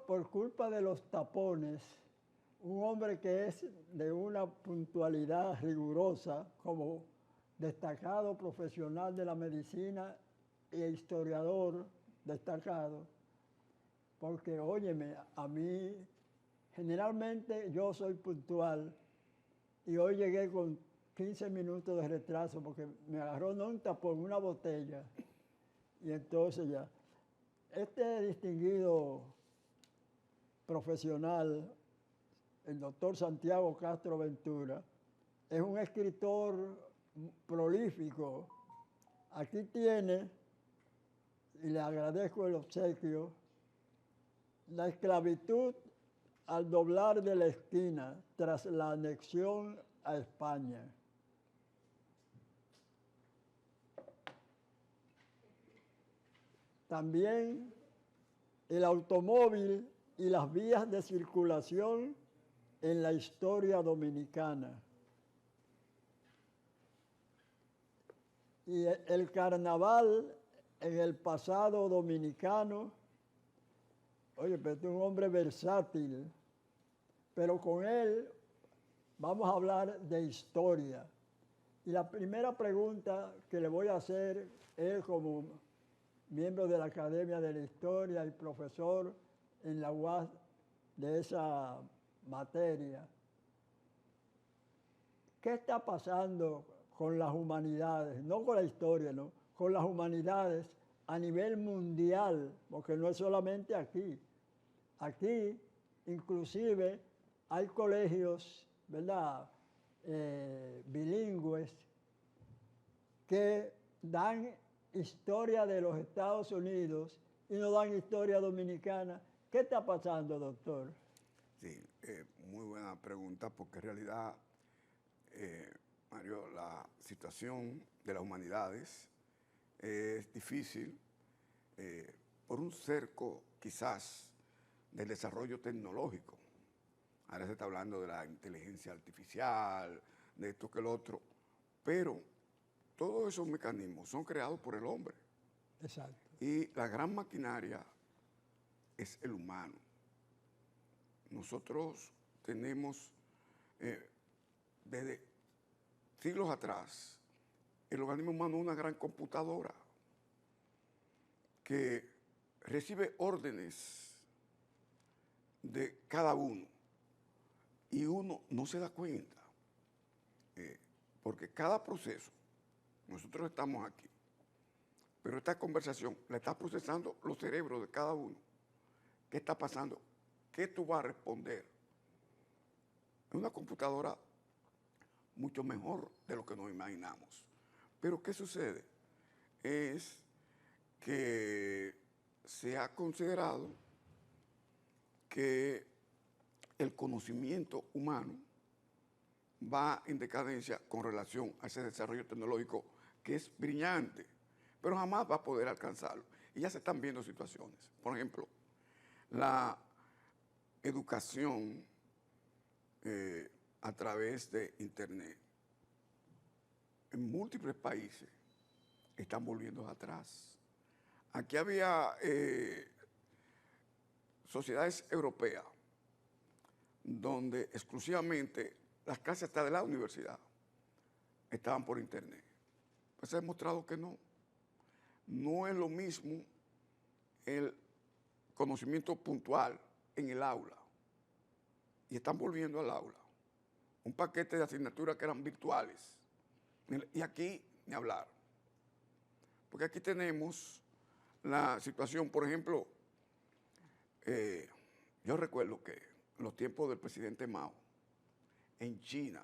por culpa de los tapones, un hombre que es de una puntualidad rigurosa como destacado profesional de la medicina e historiador destacado, porque óyeme, a mí generalmente yo soy puntual y hoy llegué con 15 minutos de retraso porque me agarró no un tapón, una botella. Y entonces ya, este distinguido profesional, el doctor Santiago Castro Ventura, es un escritor prolífico. Aquí tiene, y le agradezco el obsequio, La esclavitud al doblar de la esquina tras la anexión a España. También el automóvil y las vías de circulación en la historia dominicana. Y el carnaval en el pasado dominicano. Oye, pero este es un hombre versátil, pero con él vamos a hablar de historia. Y la primera pregunta que le voy a hacer es como miembro de la Academia de la Historia y profesor en la UAS de esa materia. ¿Qué está pasando con las humanidades? No con la historia, no, con las humanidades a nivel mundial, porque no es solamente aquí. Aquí, inclusive, hay colegios, ¿verdad?, bilingües que dan historia de los Estados Unidos y no dan historia dominicana. ¿Qué está pasando, doctor? Sí, muy buena pregunta, porque en realidad, Mario, la situación de las humanidades es difícil por un cerco quizás del desarrollo tecnológico. Ahora se está hablando de la inteligencia artificial, de esto que lo otro, pero todos esos mecanismos son creados por el hombre. Exacto. Y la gran maquinaria es el humano. Nosotros tenemos, desde siglos atrás, el organismo humano una gran computadora que recibe órdenes de cada uno y uno no se da cuenta, porque cada proceso, nosotros estamos aquí, pero esta conversación la está procesando los cerebros de cada uno. ¿Qué está pasando? ¿Qué tú vas a responder? Es una computadora mucho mejor de lo que nos imaginamos. Pero ¿qué sucede? Es que se ha considerado que el conocimiento humano va en decadencia con relación a ese desarrollo tecnológico que es brillante, pero jamás va a poder alcanzarlo. Y ya se están viendo situaciones. Por ejemplo, la educación a través de Internet en múltiples países están volviendo atrás. Aquí había sociedades europeas donde exclusivamente las clases hasta de la universidad estaban por Internet. Pues se ha demostrado que no. No es lo mismo el conocimiento puntual en el aula. Y están volviendo al aula. Un paquete de asignaturas que eran virtuales. Y aquí ni hablar. Porque aquí tenemos la situación, por ejemplo, yo recuerdo que en los tiempos del presidente Mao, en China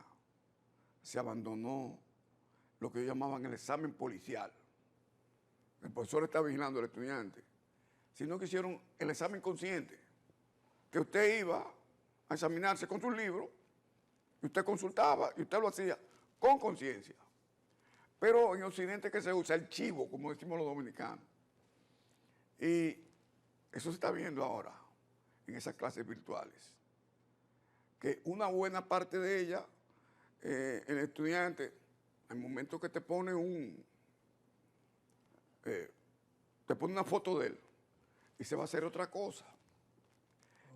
se abandonó lo que ellos llamaban el examen policial. El profesor está vigilando al estudiante, sino que hicieron el examen consciente, que usted iba a examinarse con su libro y usted consultaba y usted lo hacía con conciencia. Pero en Occidente que se usa el chivo, como decimos los dominicanos. Y eso se está viendo ahora en esas clases virtuales. Que una buena parte de ellas, el estudiante, al momento que te pone te pone una foto de él y se va a hacer otra cosa.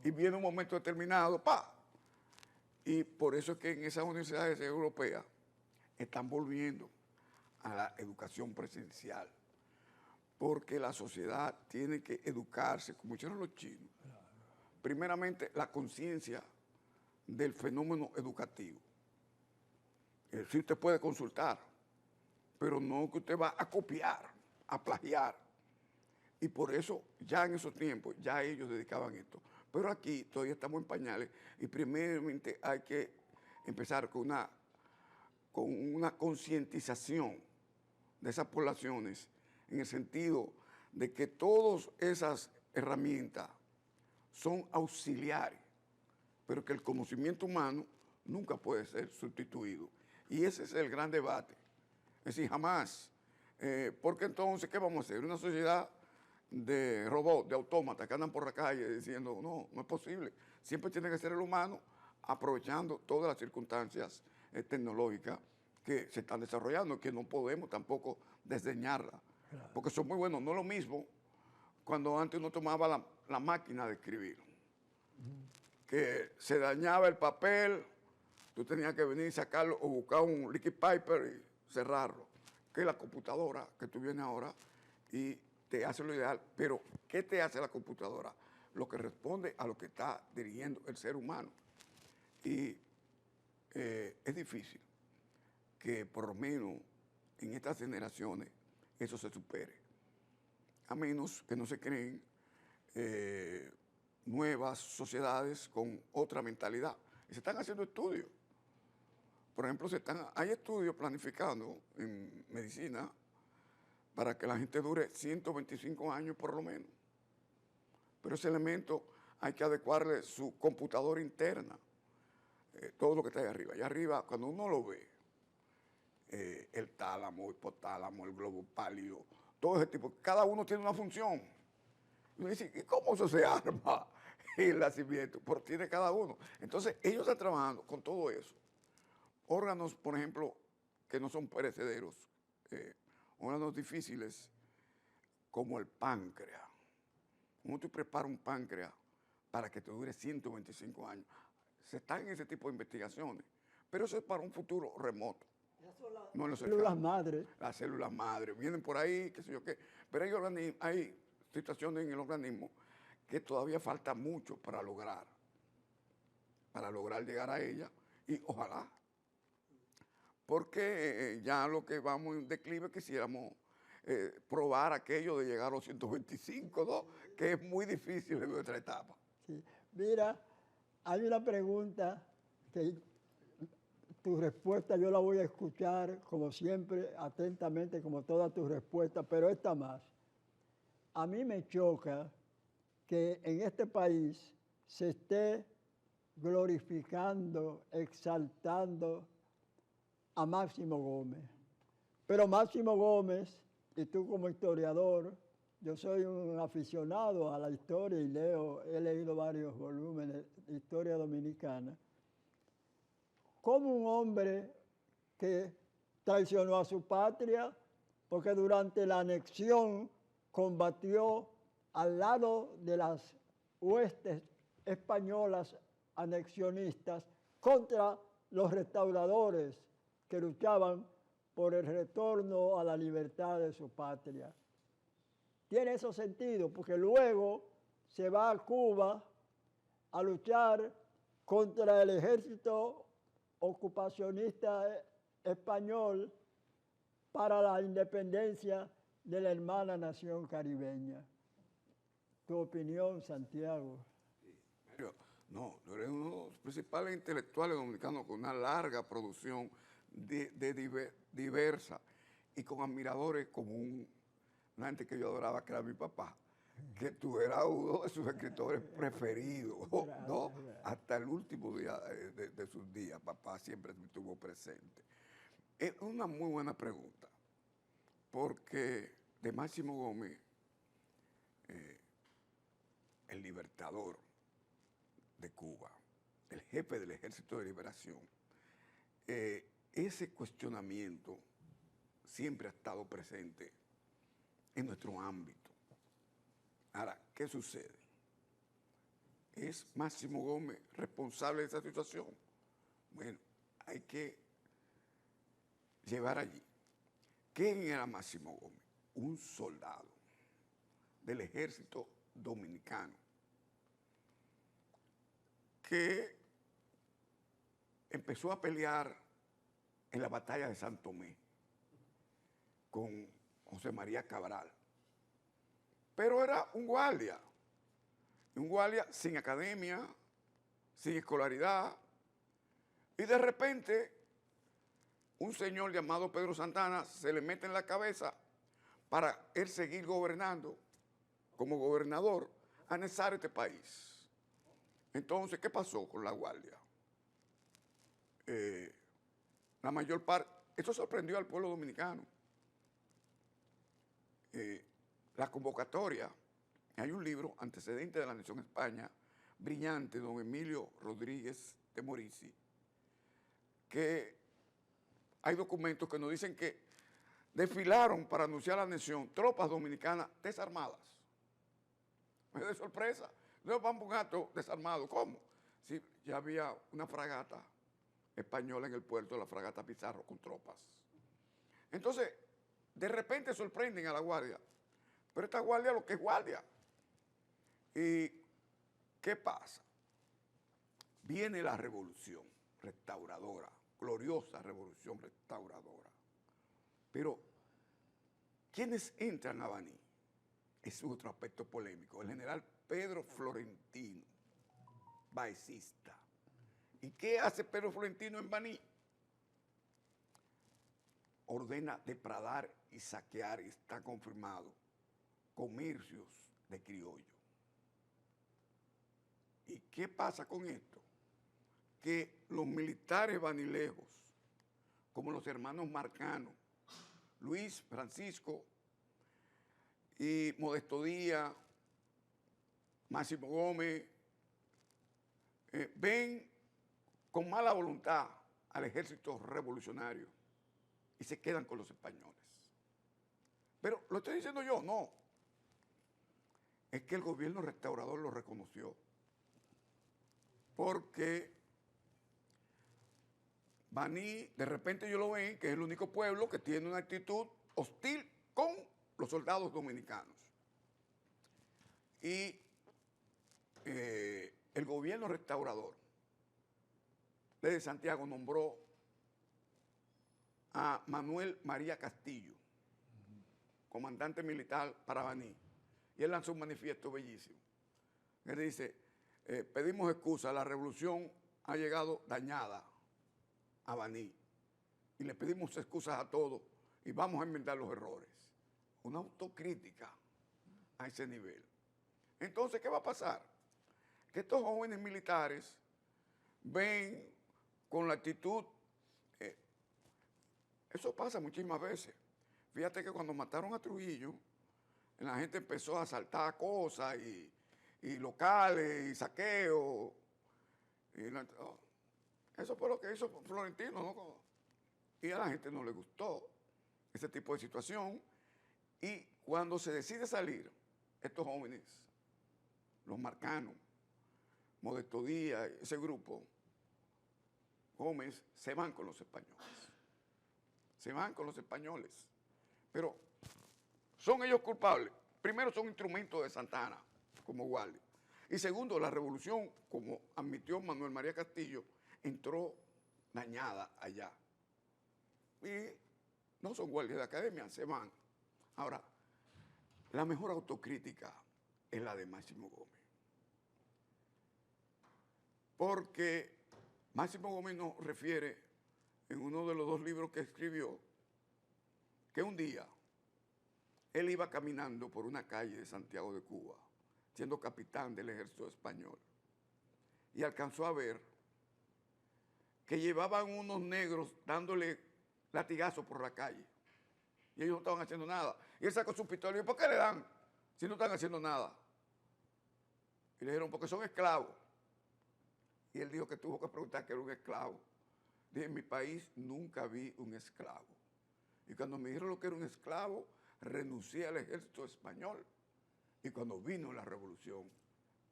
Y viene un momento determinado, ¡pa! Y por eso es que en esas universidades europeas están volviendo a la educación presencial, porque la sociedad tiene que educarse, como hicieron los chinos. Primeramente, la conciencia del fenómeno educativo. Sí, usted puede consultar, pero no que usted va a copiar, a plagiar. Y por eso, ya en esos tiempos, ya ellos dedicaban esto. Pero aquí todavía estamos en pañales y primeramente hay que empezar con una concientización de esas poblaciones en el sentido de que todas esas herramientas son auxiliares, pero que el conocimiento humano nunca puede ser sustituido. Y ese es el gran debate. Es decir, jamás. Porque entonces, ¿qué vamos a hacer? Una sociedad de robots, de autómatas que andan por la calle diciendo, no, no es posible. Siempre tiene que ser el humano aprovechando todas las circunstancias tecnológicas que se están desarrollando, que no podemos tampoco desdeñarlas, claro, porque son muy buenos. No es lo mismo cuando antes uno tomaba la máquina de escribir, que se dañaba el papel, tú tenías que venir y sacarlo o buscar un liquid paper y cerrarlo, que la computadora que tú vienes ahora y te hace lo ideal. Pero, ¿qué te hace la computadora? Lo que responde a lo que está dirigiendo el ser humano. Y es difícil que por lo menos en estas generaciones eso se supere, a menos que no se creen nuevas sociedades con otra mentalidad. Y se están haciendo estudios. Por ejemplo, hay estudios planificando en medicina para que la gente dure 125 años por lo menos. Pero ese elemento hay que adecuarle su computadora interna, todo lo que está ahí arriba. Allá arriba, cuando uno lo ve, el tálamo, el hipotálamo, el globo pálido, todo ese tipo, cada uno tiene una función. Y uno dice, ¿y cómo eso se arma el nacimiento? Porque tiene cada uno. Entonces, ellos están trabajando con todo eso. Órganos, por ejemplo, que no son perecederos, órganos difíciles, como el páncreas. ¿Cómo tú preparas un páncreas para que te dure 125 años? Se están en ese tipo de investigaciones, pero eso es para un futuro remoto. No las células madre. Las células madre, vienen por ahí, qué sé yo qué. Pero hay situaciones en el organismo que todavía falta mucho para lograr llegar a ella, y ojalá. Porque ya lo que vamos en declive quisiéramos probar aquello de llegar a los 125, ¿no? Que es muy difícil en nuestra etapa. Sí. Mira, hay una pregunta que tu respuesta yo la voy a escuchar, como siempre, atentamente, como todas tus respuestas, pero esta más. A mí me choca que en este país se esté glorificando, exaltando a Máximo Gómez. Pero Máximo Gómez, y tú como historiador, yo soy un aficionado a la historia y he leído varios volúmenes de historia dominicana, como un hombre que traicionó a su patria, porque durante la anexión combatió al lado de las huestes españolas anexionistas contra los restauradores que luchaban por el retorno a la libertad de su patria. Tiene eso sentido, porque luego se va a Cuba a luchar contra el ejército ocupacionista español para la independencia de la hermana nación caribeña. ¿Tu opinión, Santiago? No, tú eres uno de los principales intelectuales dominicanos con una larga producción diversa y con admiradores como una gente que yo adoraba, que era mi papá, que tú eras uno de sus escritores preferidos, ¿no? Hasta el último día de sus días, papá siempre estuvo presente. Es una muy buena pregunta, porque de Máximo Gómez, el libertador de Cuba, el jefe del Ejército de Liberación, ese cuestionamiento siempre ha estado presente en nuestro ámbito. Ahora, ¿qué sucede? ¿Es Máximo Gómez responsable de esa situación? Bueno, hay que llevar allí. ¿Quién era Máximo Gómez? Un soldado del ejército dominicano que empezó a pelear en la batalla de San Tomé con José María Cabral. Pero era un guardia sin academia, sin escolaridad, y de repente un señor llamado Pedro Santana se le mete en la cabeza para él seguir gobernando como gobernador, anexar este país. Entonces, ¿qué pasó con la guardia? La mayor parte, esto sorprendió al pueblo dominicano. La convocatoria, hay un libro, Antecedentes de la Nación España, brillante, don Emilio Rodríguez de Morici, que hay documentos que nos dicen que desfilaron para anunciar la anexión tropas dominicanas desarmadas. Es de sorpresa. No vamos a un acto desarmado. ¿Cómo? Sí, ya había una fragata española en el puerto, la fragata Pizarro, con tropas. Entonces, de repente sorprenden a la guardia. Pero esta guardia lo que es guardia. ¿Y qué pasa? Viene la revolución restauradora, gloriosa revolución restauradora. Pero, ¿quiénes entran a Baní? Es otro aspecto polémico. El general Pedro Florentino, baecista. ¿Y qué hace Pedro Florentino en Baní? Ordena depredar y saquear, y está confirmado, comercios de criollo. ¿Y qué pasa con esto? Que los militares banilejos, como los hermanos Marcano, Luis Francisco y Modesto Díaz, Máximo Gómez, ven con mala voluntad al ejército revolucionario y se quedan con los españoles. Pero lo estoy diciendo yo, no. Es que el gobierno restaurador lo reconoció. Porque Baní, de repente ellos lo ven que es el único pueblo que tiene una actitud hostil con los soldados dominicanos. Y el gobierno restaurador desde Santiago nombró a Manuel María Castillo, comandante militar para Baní. Y él lanzó un manifiesto bellísimo. Él dice, pedimos excusa, la revolución ha llegado dañada a Baní. Y le pedimos excusas a todos y vamos a enmendar los errores. Una autocrítica a ese nivel. Entonces, ¿qué va a pasar? Que estos jóvenes militares ven con la actitud, eso pasa muchísimas veces. Fíjate que cuando mataron a Trujillo, la gente empezó a asaltar cosas y locales y saqueos. Eso fue lo que hizo Florentino, ¿no? Y a la gente no le gustó ese tipo de situación. Y cuando se decide salir, estos jóvenes, los Marcanos, Modesto Díaz, ese grupo, Gómez, se van con los españoles. Se van con los españoles. Pero ¿son ellos culpables? Primero, son instrumentos de Santana como guardia. Y segundo, la revolución, como admitió Manuel María Castillo, entró dañada allá. Y no son guardias de academia, se van. Ahora, la mejor autocrítica es la de Máximo Gómez. Porque Máximo Gómez nos refiere en uno de los dos libros que escribió que un día él iba caminando por una calle de Santiago de Cuba, siendo capitán del ejército español, y alcanzó a ver que llevaban unos negros dándole latigazos por la calle, y ellos no estaban haciendo nada. Y él sacó su pistola y dijo, ¿por qué le dan si no están haciendo nada? Y le dijeron, porque son esclavos. Y él dijo que tuvo que preguntar qué era un esclavo. Dije, en mi país nunca vi un esclavo. Y cuando me dijeron lo que era un esclavo, renuncié al ejército español. Y cuando vino la revolución,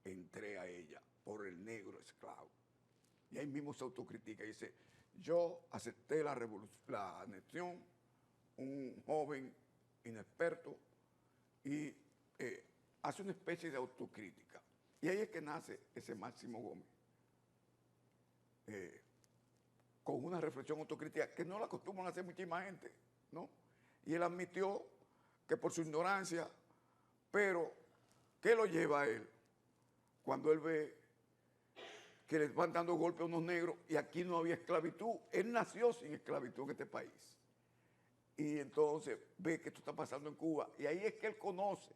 entré a ella por el negro esclavo. Y ahí mismo se autocritica y dice, yo acepté la anexión, un joven inexperto, y hace una especie de autocrítica. Y ahí es que nace ese Máximo Gómez, con una reflexión autocrítica que no la acostumbran a hacer muchísima gente, ¿no? Y él admitió que por su ignorancia, pero ¿qué lo lleva a él? Cuando él ve que les van dando golpes a unos negros y aquí no había esclavitud. Él nació sin esclavitud en este país. Y entonces ve que esto está pasando en Cuba y ahí es que él conoce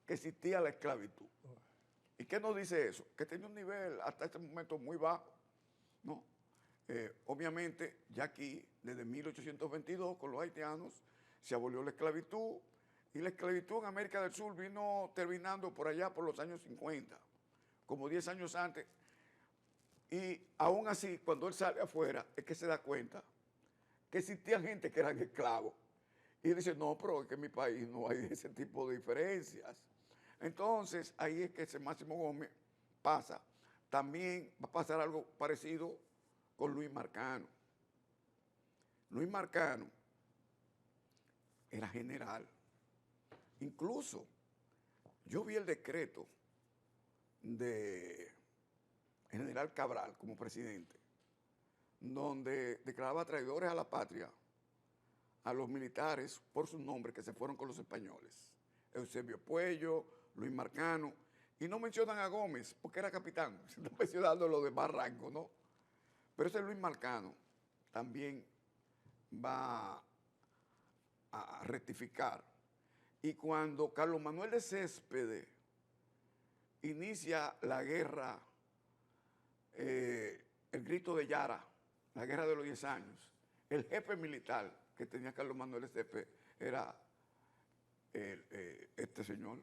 que existía la esclavitud. ¿Y qué nos dice eso? Que tenía un nivel hasta este momento muy bajo, ¿no? Obviamente, ya aquí, desde 1822, con los haitianos, se abolió la esclavitud, y la esclavitud en América del Sur vino terminando por allá por los años 50, como 10 años antes, y aún así, cuando él sale afuera, es que se da cuenta que existía gente que eran esclavos, y dice, no, pero es que en mi país no hay ese tipo de diferencias. Entonces, ahí es que ese Máximo Gómez pasa. También va a pasar algo parecido con Luis Marcano. Luis Marcano era general. Incluso yo vi el decreto de general Cabral como presidente, donde declaraba traidores a la patria a los militares por sus nombres que se fueron con los españoles. Eusebio Puello, Luis Marcano, y no mencionan a Gómez porque era capitán, están mencionando lo de más rango, ¿no? Pero ese Luis Marcano también va a rectificar. Y cuando Carlos Manuel de Céspedes inicia la guerra, el grito de Yara, la guerra de los 10 años, el jefe militar que tenía Carlos Manuel de Céspedes era este señor,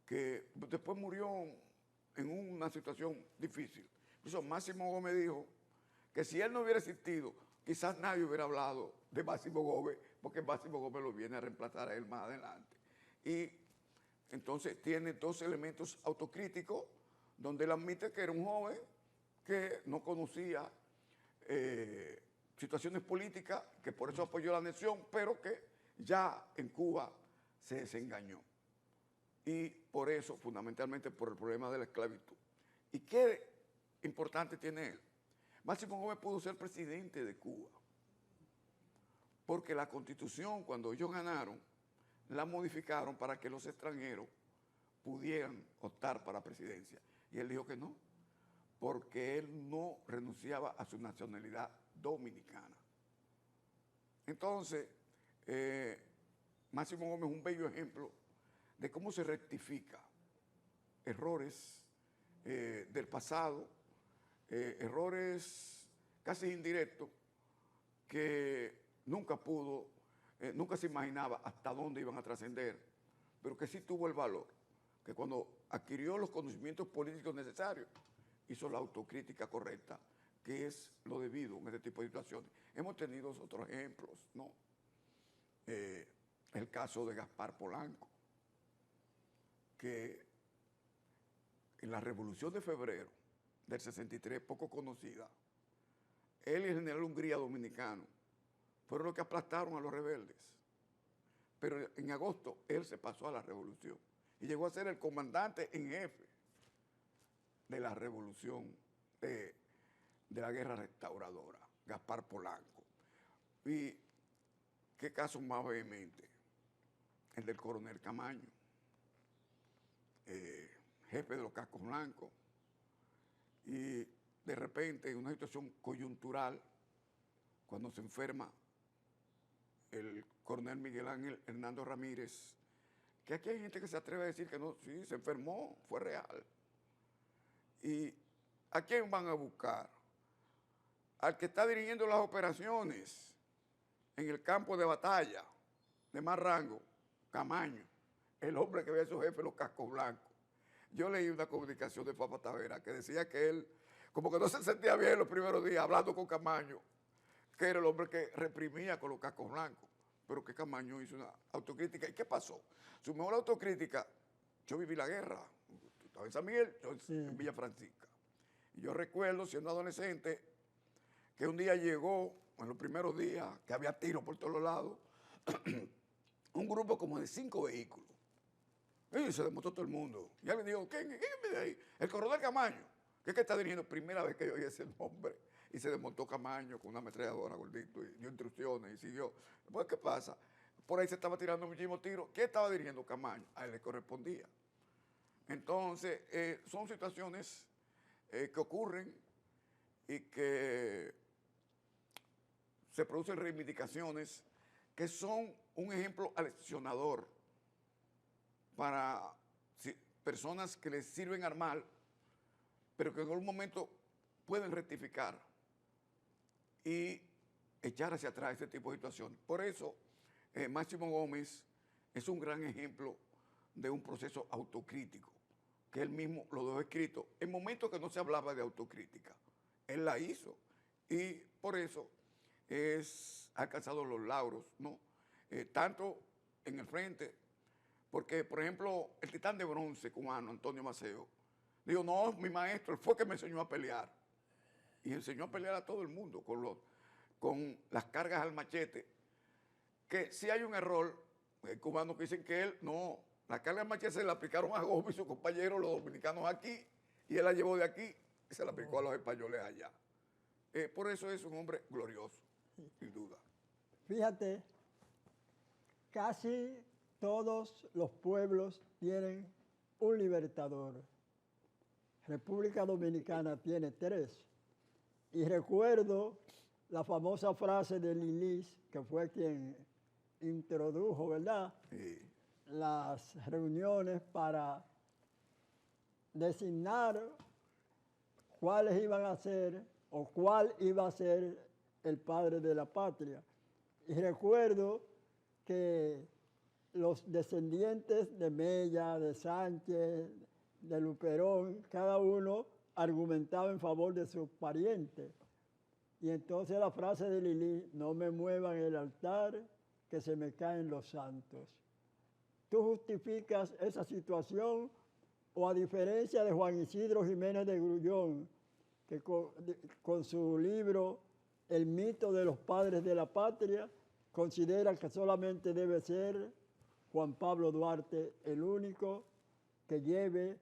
que después murió en una situación difícil. Incluso Máximo Gómez dijo que si él no hubiera existido, quizás nadie hubiera hablado de Máximo Gómez, porque Máximo Gómez lo viene a reemplazar a él más adelante. Y entonces tiene dos elementos autocríticos, donde él admite que era un joven que no conocía situaciones políticas, que por eso apoyó la anexión, pero que ya en Cuba se desengañó. Y por eso, fundamentalmente, por el problema de la esclavitud. ¿Y qué importante tiene él? Máximo Gómez pudo ser presidente de Cuba, porque la Constitución, cuando ellos ganaron, la modificaron para que los extranjeros pudieran optar para la presidencia. Y él dijo que no, porque él no renunciaba a su nacionalidad dominicana. Entonces, Máximo Gómez es un bello ejemplo de cómo se rectifica errores del pasado, errores casi indirectos que nunca se imaginaba hasta dónde iban a trascender, pero que sí tuvo el valor, que cuando adquirió los conocimientos políticos necesarios, hizo la autocrítica correcta, que es lo debido en este tipo de situaciones. Hemos tenido otros ejemplos, ¿no? El caso de Gaspar Polanco, que en la Revolución de Febrero del 63, poco conocida, él y el general Hungría dominicano fueron los que aplastaron a los rebeldes. Pero en agosto él se pasó a la revolución y llegó a ser el comandante en jefe de la revolución de la guerra restauradora, Gaspar Polanco. Y qué caso más vehemente, el del coronel Camaño, jefe de los cascos blancos, y de repente en una situación coyuntural, cuando se enferma el coronel Miguel Ángel Hernando Ramírez, que aquí hay gente que se atreve a decir que no, sí, se enfermó, fue real. ¿Y a quién van a buscar? Al que está dirigiendo las operaciones en el campo de batalla de más rango, Camaño, el hombre que ve a su jefe los cascos blancos. Yo leí una comunicación de Papa Tavera que decía que él, como que no se sentía bien los primeros días hablando con Camaño, que era el hombre que reprimía con los cascos blancos, pero que Camaño hizo una autocrítica. ¿Y qué pasó? Su mejor autocrítica, yo viví la guerra, estaba en San Miguel, yo Sí. en Villa Francisca. Y yo recuerdo, siendo adolescente, que un día llegó, en los primeros días, que había tiros por todos lados, un grupo como de 5 vehículos. Y se desmontó todo el mundo. Y alguien dijo, ¿quién es de ahí? El coronel Camaño. ¿Qué es que está dirigiendo? Primera vez que yo oí ese nombre. Y se desmontó Camaño con una ametralladora, gordito, y dio instrucciones y siguió. Después, ¿qué pasa? Por ahí se estaba tirando muchísimos tiros. ¿Quién estaba dirigiendo? Camaño. A él le correspondía. Entonces, son situaciones que ocurren y que se producen reivindicaciones que son un ejemplo aleccionador para personas que les sirven al mal, pero que en algún momento pueden rectificar y echar hacia atrás este tipo de situaciones. Por eso, Máximo Gómez es un gran ejemplo de un proceso autocrítico, que él mismo lo dejó escrito en momentos que no se hablaba de autocrítica. Él la hizo y por eso ha alcanzado los lauros, ¿no? Tanto en el frente, porque, por ejemplo, el titán de bronce cubano, Antonio Maceo, dijo, no, mi maestro, él fue que me enseñó a pelear. Y enseñó a pelear a todo el mundo con las cargas al machete. Que si hay un error, cubanos que dicen que él, no, la carga al machete se la aplicaron a Gómez y sus compañeros, los dominicanos aquí, y él la llevó de aquí y se la aplicó a los españoles allá. Por eso es un hombre glorioso, sin duda. Fíjate, casi todos los pueblos tienen un libertador. República Dominicana tiene 3. Y recuerdo la famosa frase de Lilis, que fue quien introdujo, ¿verdad? Sí. Las reuniones para designar cuáles iban a ser o cuál iba a ser el padre de la patria. Y recuerdo que los descendientes de Mella, de Sánchez, de Luperón, cada uno argumentaba en favor de sus parientes. Y entonces la frase de Lili, no me muevan el altar, que se me caen los santos. ¿Tú justificas esa situación o a diferencia de Juan Isidro Jiménez de Grullón, que con su libro El mito de los padres de la patria, considera que solamente debe ser Juan Pablo Duarte el único que lleve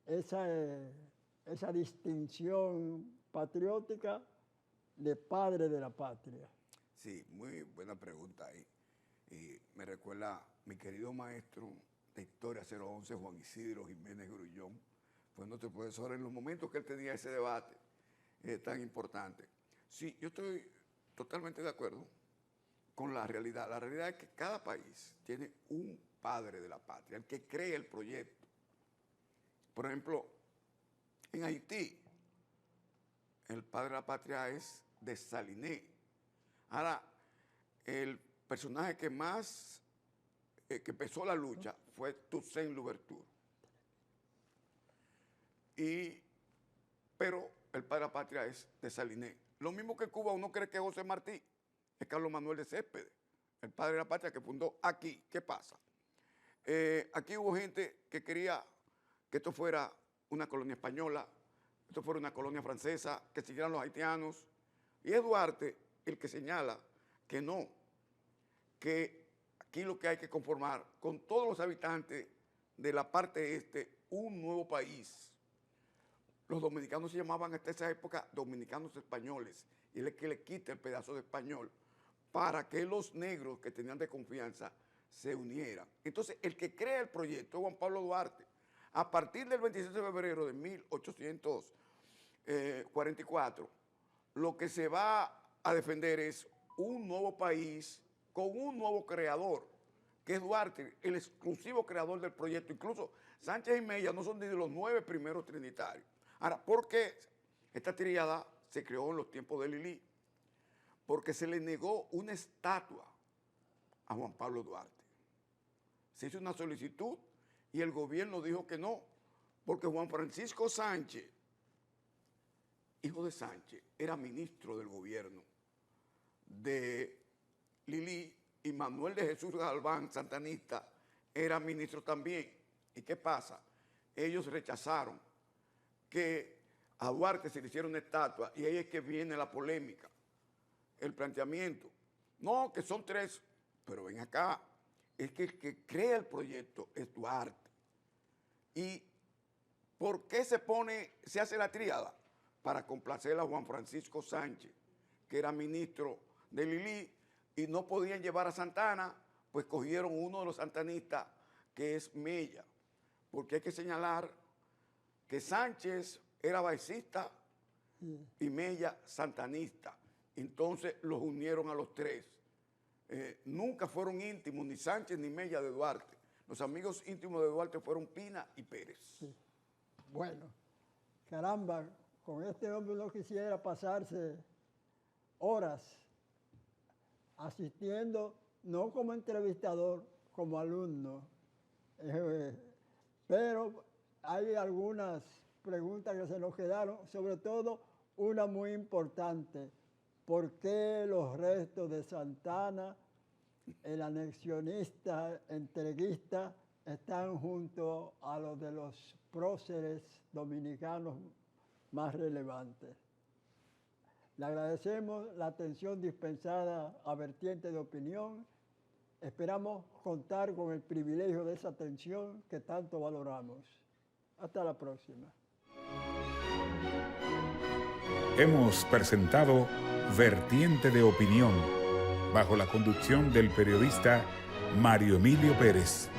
esa distinción patriótica de padre de la patria? Sí, muy buena pregunta ahí. Y me recuerda mi querido maestro de Historia 011, Juan Isidro Jiménez Grullón, fue nuestro profesor en los momentos que él tenía ese debate tan importante. Sí, yo estoy totalmente de acuerdo con la realidad. La realidad es que cada país tiene un padre de la patria, el que cree el proyecto. Por ejemplo, en Haití, el padre de la patria es Dessalines. Ahora, el personaje que más que empezó la lucha fue Toussaint Louverture. Pero el padre de la patria es Dessalines. Lo mismo que en Cuba uno cree que José Martí es Carlos Manuel de Céspedes, el padre de la patria que fundó aquí. ¿Qué pasa? Aquí hubo gente que quería que esto fuera una colonia española, esto fuera una colonia francesa, que siguieran los haitianos. Y es Duarte el que señala que no, que aquí lo que hay que conformar con todos los habitantes de la parte este un nuevo país. Los dominicanos se llamaban hasta esa época dominicanos españoles, y él es que le quita el pedazo de español para que los negros que tenían de confianza se unieran. Entonces, el que crea el proyecto es Juan Pablo Duarte. A partir del 26 de febrero de 1844, lo que se va a defender es un nuevo país con un nuevo creador, que es Duarte, el exclusivo creador del proyecto. Incluso Sánchez y Mella no son ni de los 9 primeros trinitarios. Ahora, ¿por qué esta tríada se creó en los tiempos de Lili? Porque se le negó una estatua a Juan Pablo Duarte. Se hizo una solicitud y el gobierno dijo que no, porque Juan Francisco Sánchez, hijo de Sánchez, era ministro del gobierno de Lili, y Manuel de Jesús Galván, santanista, era ministro también. ¿Y qué pasa? ellos rechazaron que a Duarte se le hiciera una estatua, y ahí es que viene la polémica, el planteamiento. No, que son 3, pero ven acá, es que el que crea el proyecto es Duarte. ¿Y por qué se hace la tríada? Para complacer a Juan Francisco Sánchez, que era ministro de Lili, y no podían llevar a Santana, pues cogieron uno de los santanistas, que es Mella, porque hay que señalar que Sánchez era baecista y Mella santanista. Entonces los unieron a los 3. Nunca fueron íntimos ni Sánchez ni Mella de Duarte. Los amigos íntimos de Duarte fueron Pina y Pérez. Sí. Bueno, caramba, con este hombre no quisiera pasarse horas asistiendo, no como entrevistador, como alumno. Pero hay algunas preguntas que se nos quedaron, sobre todo una muy importante. ¿Por qué los restos de Santana, el anexionista, entreguista, están junto a los de los próceres dominicanos más relevantes? Le agradecemos la atención dispensada a Vertiente de Opinión. Esperamos contar con el privilegio de esa atención que tanto valoramos. Hasta la próxima. Hemos presentado Vertiente de Opinión, bajo la conducción del periodista Mario Emilio Pérez.